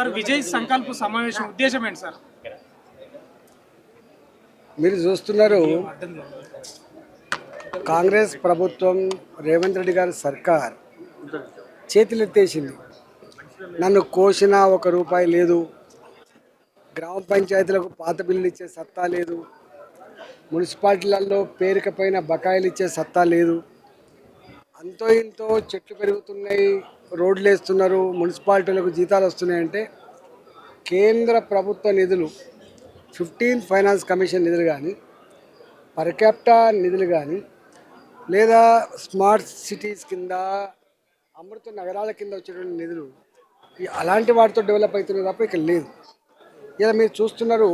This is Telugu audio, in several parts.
సార్ విజయ్ సంకల్ప సమావేశం ఉద్దేశం ఏంటి సార్? మీరు చూస్తున్నారు, కాంగ్రెస్ ప్రభుత్వం రేవంత్ రెడ్డి గారి సర్కార్ చేతులెత్తేసింది. నన్ను కోసిన ₹1 లేదు, గ్రామ పంచాయతీలకు పాత బిల్లులు ఇచ్చే సత్తా లేదు, మున్సిపాలిటీలలో పేరుకపోయిన బకాయిలు ఇచ్చే సత్తా లేదు. అంతో ఇంతో చెట్లు పెరుగుతున్నాయి, రోడ్లు వేస్తున్నారు, మున్సిపాలిటీలకు జీతాలు వస్తున్నాయంటే కేంద్ర ప్రభుత్వ నిధులు 15 ఫైనాన్స్ కమిషన్ నిధులు కానీ, పర్ క్యాపిటా నిధులు కానీ, లేదా స్మార్ట్ సిటీస్ కింద అమృత నగరాల కింద వచ్చేటువంటి నిధులు అలాంటి వాటితో డెవలప్ అవుతున్నాయి తప్ప ఇక్కడ లేదు. ఇలా మీరు చూస్తున్నారు,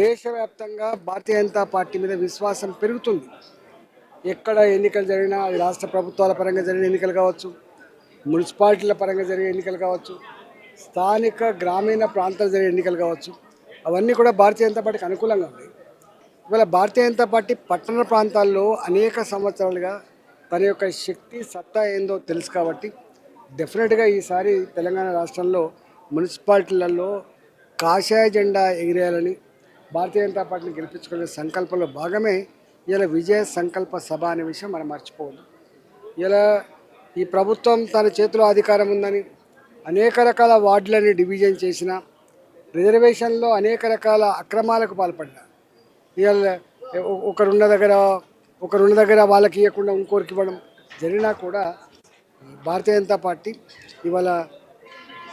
దేశవ్యాప్తంగా భారతీయ జనతా పార్టీ మీద విశ్వాసం పెరుగుతుంది. ఎక్కడ ఎన్నికలు జరిగినా, అది రాష్ట్ర ప్రభుత్వాల పరంగా జరిగిన ఎన్నికలు కావచ్చు, మున్సిపాలిటీల పరంగా జరిగే ఎన్నికలు కావచ్చు, స్థానిక గ్రామీణ ప్రాంతాలు జరిగే ఎన్నికలు కావచ్చు, అవన్నీ కూడా భారతీయ జనతా పార్టీకి అనుకూలంగా ఉన్నాయి. ఇవాళ భారతీయ జనతా పార్టీ పట్టణ ప్రాంతాల్లో అనేక సంవత్సరాలుగా తన యొక్క శక్తి సత్తా ఏందో తెలుసు కాబట్టి డెఫినెట్గా ఈసారి తెలంగాణ రాష్ట్రంలో మున్సిపాలిటీలలో కాషాయ జెండా ఎగిరేయాలని భారతీయ జనతా పార్టీని గెలిపించుకునే సంకల్పంలో భాగమే ఇలా విజయ సంకల్ప సభ అనే విషయం మనం మర్చిపోవద్దు. ఇలా ఈ ప్రభుత్వం తన చేతిలో అధికారం ఉందని అనేక రకాల వార్డులని డివిజన్ చేసిన, రిజర్వేషన్లో అనేక రకాల అక్రమాలకు పాల్పడ్డా, ఇవాళ ఒకరున్న దగ్గర వాళ్ళకి ఇవ్వకుండా ఇంకోరికి ఇవ్వడం జరిగినా కూడా భారతీయ జనతా పార్టీ ఇవాళ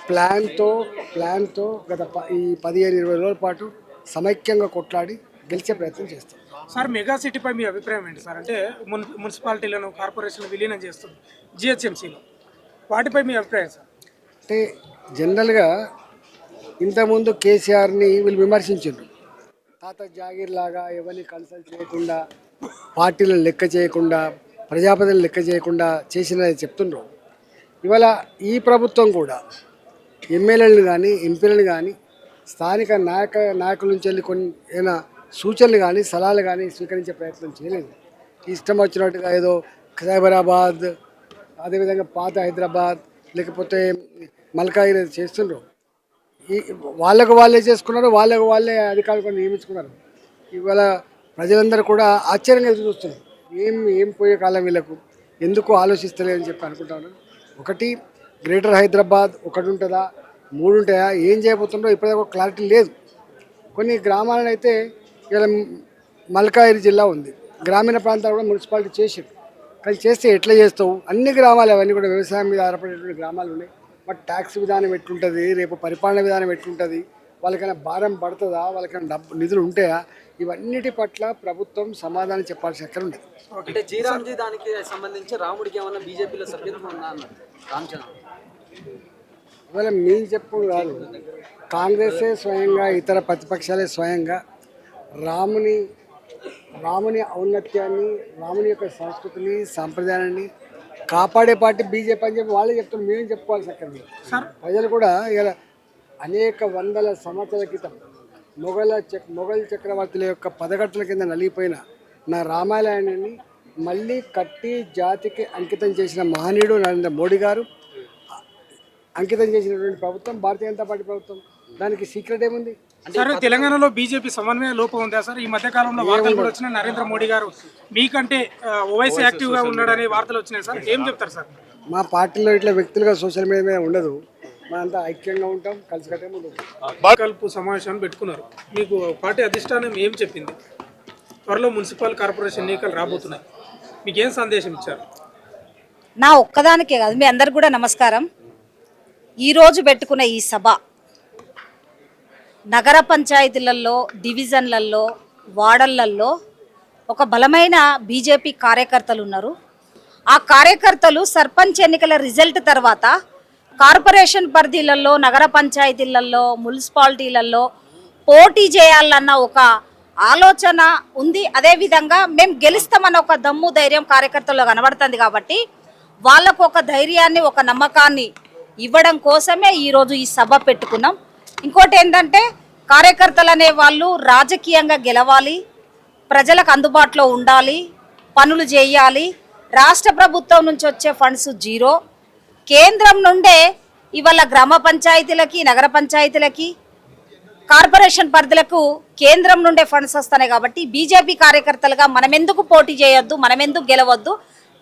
ప్లాన్తో గత ఈ 15-20 రోజుల పాటు సమైక్యంగా కొట్లాడి గెలిచే ప్రయత్నం చేస్తాం. సార్ మెగా సిటీపై మీ అభిప్రాయం ఏంటి సార్? అంటే మున్సిపాలిటీలను కార్పొరేషన్లు విలీనం చేస్తుంది జిహెచ్ఎంసీలో, వాటిపై మీ అభిప్రాయం సార్? అంటే జనరల్గా ఇంతకుముందు కేసీఆర్ని వీళ్ళు విమర్శించారు. తాత జాగీర్ లాగా ఎవరిని కన్సల్ట్ చేయకుండా, పార్టీలను లెక్క చేయకుండా, ప్రజాపతిని లెక్క చేయకుండా చేసినది చెప్తున్నారు. ఇవాళ ఈ ప్రభుత్వం కూడా ఎమ్మెల్యేలను కానీ, ఎంపీలను కానీ, స్థానిక నాయకుల నుంచి వెళ్ళి కొన్ని ఏమైనా సూచనలు కానీ, సలహాలు కానీ స్వీకరించే ప్రయత్నం చేయలేదు. ఇష్టం వచ్చినట్టుగా ఏదో సైబరాబాద్, అదేవిధంగా పాత హైదరాబాద్, లేకపోతే మల్కాయిర్ చేస్తున్నారు. వాళ్ళకు వాళ్ళే చేసుకున్నారు, వాళ్ళకు వాళ్ళే అధికారులు నియమించుకున్నారు. ఇవాళ ప్రజలందరూ కూడా ఆశ్చర్యంగా చూస్తున్నారు. ఏం పోయే కాలం వీళ్ళకు, ఎందుకు ఆలోచిస్తలేదని చెప్పి అనుకుంటాను. ఒకటి గ్రేటర్ హైదరాబాద్ ఒకటి ఉంటుందా, 3 ఉంటాయా, ఏం చేయబోతుందో ఇప్పటిదాకా క్లారిటీ లేదు. కొన్ని గ్రామాలను అయితే ఇలా మల్కాయిర్ జిల్లా ఉంది, గ్రామీణ ప్రాంతాలు కూడా మున్సిపాలిటీ చేసారు. కానీ చేస్తే ఎట్లా చేస్తావు? అన్ని గ్రామాలు అవన్నీ కూడా వ్యవసాయం మీద ఆధారపడేటువంటి గ్రామాలు ఉన్నాయి. బట్ ట్యాక్స్ విధానం ఎట్లుంటుంది, రేపు పరిపాలన విధానం ఎట్లుంటుంది, వాళ్ళకైనా భారం పడుతుందా, వాళ్ళకైనా నిధులు ఉంటాయా, ఇవన్నిటి పట్ల ప్రభుత్వం సమాధానం చెప్పాల్సిన అక్కడ ఉంది. అంటే జీరాంజీ దానికి సంబంధించి రాముడికి ఏమన్నా బీజేపీలో సభ్యత్వం ఉందా అన్నారు రామచంద్ర. ఇవాళ మేము చెప్పుడు కాదు, కాంగ్రెసే స్వయంగా, ఇతర ప్రతిపక్షాలే స్వయంగా రాముని ఔన్నత్యాన్ని, రాముని యొక్క సంస్కృతిని, సాంప్రదాయాన్ని కాపాడే పార్టీ బీజేపీ అని చెప్పి వాళ్ళే చెప్తున్నారు. మేమేం చెప్పుకోవాల్సి అక్కడ. ప్రజలు కూడా ఇలా అనేక వందల సంవత్సరాల క్రితం మొఘల్ చక్రవర్తుల యొక్క పదగట్టుల కింద నలిగిపోయిన నా రామాలయాన్ని మళ్ళీ కట్టి జాతికి అంకితం చేసిన మహనీయుడు నరేంద్ర మోడీ గారు అంకితం చేసినటువంటి ప్రభుత్వం భారతీయ జనతా పార్టీ ప్రభుత్వం. దానికి సీక్రెట్ ఏముంది? సార్ తెలంగాణలో బీజేపీ సమన్వయ లోపం ఉందా సార్? ఈ మధ్య కాలంలో వార్తలు కూడా వచ్చినాయి, నరేంద్ర మోడీ గారు మీకంటే ఓవైసీ యాక్టివ్ గా ఉన్నాడనే వార్తలు వచ్చినాయి సార్, ఏం చెప్తారు సార్? మా పార్టీలో ఇట్లా వ్యక్తులుగా సోషల్ మీడియా మీద ఉండదు, మనంతా ఐక్యంగా ఉంటాం, కలిసికట్టే ఉండదు. కల్పు సమావేశాన్ని పెట్టుకున్నారు, మీకు పార్టీ అధిష్టానం ఏం చెప్పింది? త్వరలో మున్సిపల్ కార్పొరేషన్ ఎన్నికలు రాబోతున్నాయి, మీకు ఏం సందేశం ఇచ్చారు? నా ఒక్కదానికే కాదు, మీ అందరికి కూడా నమస్కారం. ఈరోజు పెట్టుకున్న ఈ సభ నగర పంచాయతీలలో, డివిజన్లలో, వార్డులలో ఒక బలమైన బీజేపీ కార్యకర్తలు ఉన్నారు. ఆ కార్యకర్తలు సర్పంచ్ ఎన్నికల రిజల్ట్ తర్వాత కార్పొరేషన్ పరిధిలలో, నగర పంచాయతీలలో, మున్సిపాలిటీలలో పోటీ చేయాలన్న ఒక ఆలోచన ఉంది. అదేవిధంగా మేము గెలుస్తామన్న ఒక దమ్ము ధైర్యం కార్యకర్తల్లో కనబడుతుంది. కాబట్టి వాళ్ళకు ఒక ధైర్యాన్ని, ఒక నమ్మకాన్ని ఇవ్వడం కోసమే ఈరోజు ఈ సభ పెట్టుకున్నాం. ఇంకోటి ఏంటంటే, కార్యకర్తలు అనే వాళ్ళు రాజకీయంగా గెలవాలి, ప్రజలకు అందుబాటులో ఉండాలి, పనులు చేయాలి. రాష్ట్ర ప్రభుత్వం నుంచి వచ్చే ఫండ్స్ జీరో, కేంద్రం నుండే ఇవాళ గ్రామ పంచాయతీలకి, నగర పంచాయతీలకి, కార్పొరేషన్ పరిధులకు కేంద్రం నుండే ఫండ్స్ వస్తున్నాయి. కాబట్టి బీజేపీ కార్యకర్తలుగా మనమెందుకు పోటీ చేయొద్దు, మనమెందుకు గెలవద్దు,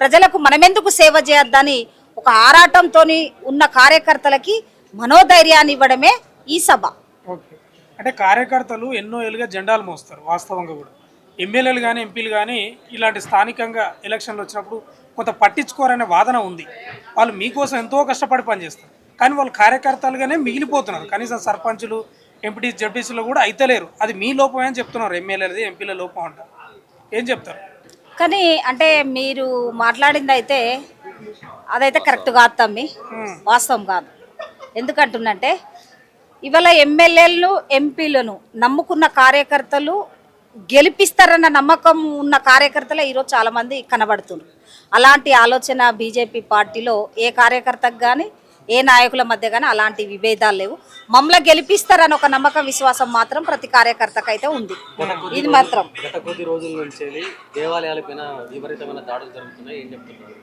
ప్రజలకు మనమెందుకు సేవ చేయొద్దని ఒక ఆరాటంతో ఉన్న కార్యకర్తలకి మనోధైర్యాన్ని ఇవ్వడమే ఈ సభ. ఓకే, అంటే కార్యకర్తలు ఎన్నో ఏళ్ళుగా జెండాలు మోస్తారు. వాస్తవంగా కూడా ఎమ్మెల్యేలు కానీ ఎంపీలు కానీ ఇలాంటి స్థానికంగా ఎలక్షన్లు వచ్చినప్పుడు కొంత పట్టించుకోరనే వాదన ఉంది. వాళ్ళు మీకోసం ఎంతో కష్టపడి పనిచేస్తారు, కానీ వాళ్ళు కార్యకర్తలుగానే మిగిలిపోతున్నారు. కనీసం సర్పంచులు, ఎంపీ, జడ్పీసీలు కూడా అయితలేరు. అది మీ లోపమే అని చెప్తున్నారు. ఎమ్మెల్యేలది, ఎంపీల లోపం అంటారు. ఏం చెప్తారు? కానీ అంటే మీరు మాట్లాడింది అయితే అదైతే కరెక్ట్ కాదు తమ్మి, వాస్తవం కాదు. ఎందుకంటున్నంటే ఇవాళ ఎమ్మెల్యేలను, ఎంపీలను నమ్ముకున్న కార్యకర్తలు గెలిపిస్తారన్న నమ్మకం ఉన్న కార్యకర్తలే ఈరోజు చాలామంది కనబడుతున్నారు. అలాంటి ఆలోచన బీజేపీ పార్టీలో ఏ కార్యకర్తకు కానీ, ఏ నాయకుల మధ్య కానీ అలాంటి విభేదాలు లేవు. మమ్మల్ని గెలిపిస్తారని ఒక నమ్మకం, విశ్వాసం మాత్రం ప్రతి కార్యకర్తకు అయితే ఉంది. ఇది మాత్రం గత కొద్ది రోజుల నుంచి దేవాలయాలపైన విపరీతమైన దాడులు జరుగుతున్నాయి, ఏం చెప్తున్నారు?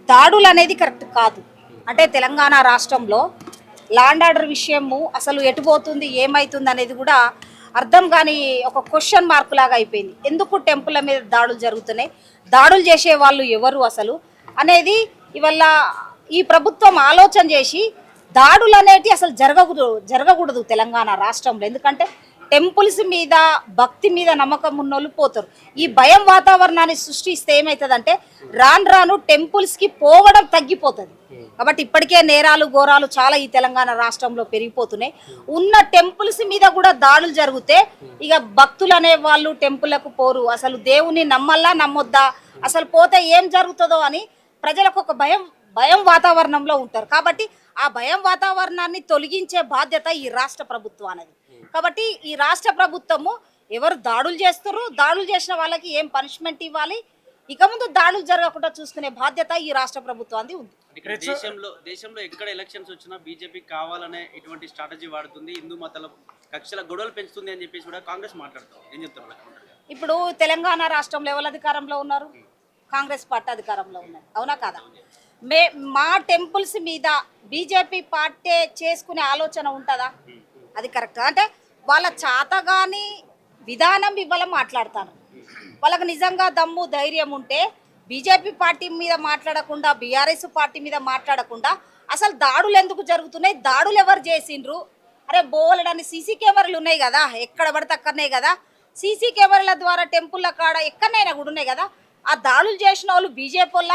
దాడులు అనేది కరెక్ట్ కాదు. అంటే తెలంగాణ రాష్ట్రంలో ల్యాండ్ ఆర్డర్ విషయము అసలు ఎటుపోతుంది, ఏమవుతుంది అనేది కూడా అర్థం కాని ఒక క్వశ్చన్ మార్క్ లాగా అయిపోయింది. ఎందుకు టెంపుల్ల మీద దాడులు జరుగుతున్నాయి, దాడులు చేసే వాళ్ళు ఎవరు అసలు అనేది ఇవాళ ఈ ప్రభుత్వం ఆలోచన చేసి దాడులు అనేటివి అసలు జరగకూడదు తెలంగాణ రాష్ట్రంలో. ఎందుకంటే టెంపుల్స్ మీద, భక్తి మీద నమ్మకం ఉన్నోళ్ళు పోతారు. ఈ భయం వాతావరణాన్ని సృష్టిస్తే ఏమవుతుందంటే రాను రాను టెంపుల్స్కి పోవడం తగ్గిపోతుంది. కాబట్టి ఇప్పటికే నేరాలు, ఘోరాలు చాలా ఈ తెలంగాణ రాష్ట్రంలో పెరిగిపోతున్నాయి. ఉన్న టెంపుల్స్ మీద కూడా దాడులు జరిగితే ఇక భక్తులు అనే వాళ్ళు టెంపుల్లకు పోరు. అసలు దేవుని నమ్మల్లా నమ్మొద్దా, అసలు పోతే ఏం జరుగుతుందో అని ప్రజలకు ఒక భయం వాతావరణంలో ఉంటారు. కాబట్టి ఆ భయం వాతావరణాన్ని తొలగించే బాధ్యత ఈ రాష్ట్ర ప్రభుత్వం అనేది. కాబట్టి ఈ రాష్ట్ర ప్రభుత్వము ఎవరు దాడులు చేస్తారు, దాడులు చేసిన వాళ్ళకి ఏం పనిష్మెంట్ ఇవ్వాలి, ఇక ముందు దాడులు జరగకుండా చూసుకునే బాధ్యత ఈ రాష్ట్ర ప్రభుత్వానికి ఉంది. దేశంలో ఎక్కడ ఎలక్షన్స్ వచ్చినా బీజేపీ కావాలనే ఇటువంటి స్ట్రాటజీ వాడుతుంది, హిందూ మతాల కక్షల గొడవలు పెంచుతుంది అని చెప్పేసి కూడా కాంగ్రెస్ మాట్లాడుతారు. ఏం చెప్తారు? ఇప్పుడు తెలంగాణ రాష్ట్రంలో ఎవరు అధికారంలో ఉన్నారు? కాంగ్రెస్ పార్టీ అధికారంలో ఉన్నారు, అవునా కాదా? మా టెంపుల్స్ మీద బీజేపీ పార్టీ చేసుకునే ఆలోచన ఉంటుందా? అది కరెక్ట్. అంటే వాళ్ళ చాతగాని విధానం ఇవాళ మాట్లాడతారు. వాళ్ళకి నిజంగా దమ్ము, ధైర్యం ఉంటే బీజేపీ పార్టీ మీద మాట్లాడకుండా, బీఆర్ఎస్ పార్టీ మీద మాట్లాడకుండా అసలు దాడులు ఎందుకు జరుగుతున్నాయి, దాడులు ఎవరు చేసిండ్రు? అరే బోలెడని సీసీ కెమెరాలు ఉన్నాయి కదా, ఎక్కడ పడితే అక్కడనే కదా. సీసీ కెమెరాల ద్వారా టెంపుల్ల కాడ ఎక్కడైనా కూడా ఉన్నాయి కదా. ఆ దాడులు చేసిన వాళ్ళు బీజేపీ వాళ్ళ,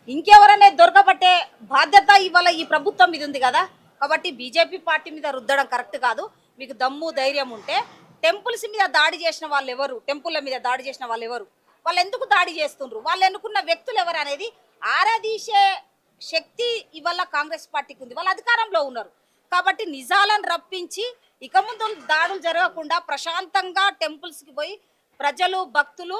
ఇంకెవరనే దొరకబట్టే బాధ్యత ఇవాళ ఈ ప్రభుత్వం మీద ఉంది కదా. కాబట్టి బీజేపీ పార్టీ మీద రుద్దడం కరెక్ట్ కాదు. మీకు దమ్ము, ధైర్యం ఉంటే టెంపుల్స్ మీద దాడి చేసిన వాళ్ళు ఎవరు, టెంపుల్ల మీద దాడి చేసిన వాళ్ళు ఎవరు, వాళ్ళు ఎందుకు దాడి చేస్తుండ్రు, వాళ్ళు ఎన్నుకున్న వ్యక్తులు ఎవరు అనేది ఆరాధీసే శక్తి ఇవాళ కాంగ్రెస్ పార్టీకి ఉంది. వాళ్ళు అధికారంలో ఉన్నారు కాబట్టి నిజాలను రప్పించి ఇక ముందు దాడులు జరగకుండా ప్రశాంతంగా టెంపుల్స్కి పోయి ప్రజలు, భక్తులు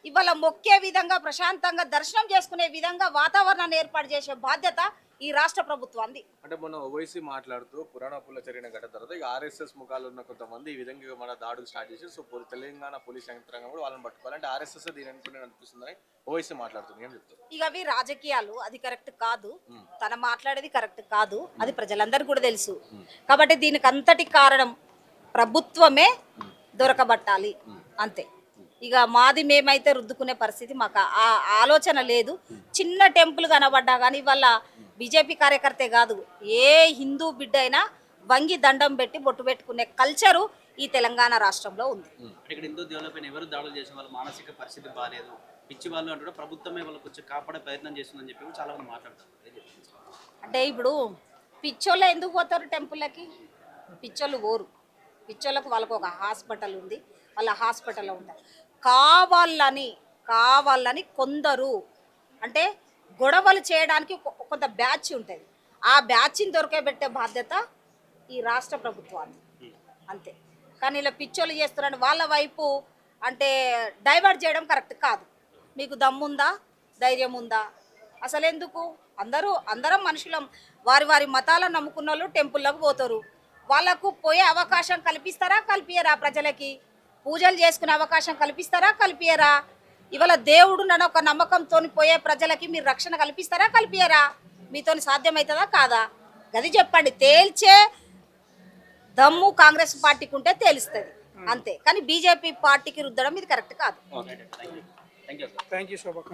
ఇవాళ మొక్కే విధంగా, ప్రశాంతంగా దర్శనం చేసుకునే విధంగా వాతావరణాన్ని ఏర్పాటు చేసే బాధ్యత ఈ రాష్ట్ర ప్రభుత్వాన్ని. అంటే మొన్న ఓవైసీ మాట్లాడుతూ పురాణపుల్లో జరిగిన ఘటన తర్వాత ఇక ఆర్ఎస్ఎస్ ముఖాలు ఉన్న కొంతమంది ఈ విధంగా మన దాడులు స్టార్ట్ చేసి సో తెలంగాణ పోలీస్ యంత్రాంగం కూడా వాళ్ళని పట్టుకోవాలి అంటే ఆర్ఎస్ఎస్ దీని అనుకునే అనిపిస్తుందని ఓవైసీ మాట్లాడుతుంది. ఏం చెప్తారు? ఇక అవి రాజకీయాలు, అది కరెక్ట్ కాదు. తన మాట్లాడేది కరెక్ట్ కాదు, అది ప్రజలందరికీ కూడా తెలుసు. కాబట్టి దీనికి అంతటి కారణం ప్రభుత్వమే దొరకబట్టాలి అంతే. ఇక మాది మేమైతే రుద్దుకునే పరిస్థితి మాకు ఆ ఆలోచన లేదు. చిన్న టెంపుల్ కనబడ్డా కానీ ఇవాళ బీజేపీ కార్యకర్తే కాదు, ఏ హిందూ బిడ్డ అయినా వంగి దండం పెట్టి బొట్టు పెట్టుకునే కల్చరు ఈ తెలంగాణ రాష్ట్రంలో ఉంది. ఇక్కడ హిందూ దేవులపైన ఎవరు దాడులు చేసిన వాళ్ళ మానసిక పరిస్థితి బాగాలేదు, పిచ్చి వాళ్ళు అంటే ప్రభుత్వమే వాళ్ళకి వచ్చి కాపాడే ప్రయత్నం చేస్తుందని చెప్పి చాలా మంది మాట్లాడతారు. అంటే ఇప్పుడు పిచ్చోళ్ళు ఎందుకు పోతారు టెంపుల్లకి? పిచ్చోళ్ళు పోరు. పిచ్చోళ్ళకు వాళ్ళకు ఒక హాస్పిటల్ ఉంది, వాళ్ళ హాస్పిటల్లో ఉంటారు. కావాలని కొందరు అంటే గొడవలు చేయడానికి కొంత బ్యాచ్ ఉంటుంది. ఆ బ్యాచ్ని దొరకబెట్టే బాధ్యత ఈ రాష్ట్ర ప్రభుత్వాన్ని అంతే. కానీ ఇలా పిచ్చోళ్ళు చేస్తున్నారని వాళ్ళ వైపు అంటే డైవర్ట్ చేయడం కరెక్ట్ కాదు. మీకు దమ్ముందా, ధైర్యం ఉందా? అసలు ఎందుకు? అందరం మనుషులం. వారి మతాలను నమ్ముకున్న వాళ్ళు టెంపుల్లోకి పోతారు. వాళ్ళకు పోయే అవకాశం కల్పిస్తారా, కల్పియరా? ప్రజలకి పూజలు చేసుకునే అవకాశం కల్పిస్తారా, కల్పియరా? ఇవాళ దేవుడు నన్ను ఒక నమ్మకంతో పోయే ప్రజలకి మీరు రక్షణ కల్పిస్తారా, కల్పియరా? మీతో సాధ్యమవుతుందా కాదా? అది చెప్పండి, తేల్చే దమ్ము కాంగ్రెస్ పార్టీకి ఉంటే తేలుస్తుంది అంతే, కానీ బీజేపీ పార్టీకి రుద్దడం ఇది కరెక్ట్ కాదు. Thank you. Thank you శోభక్క.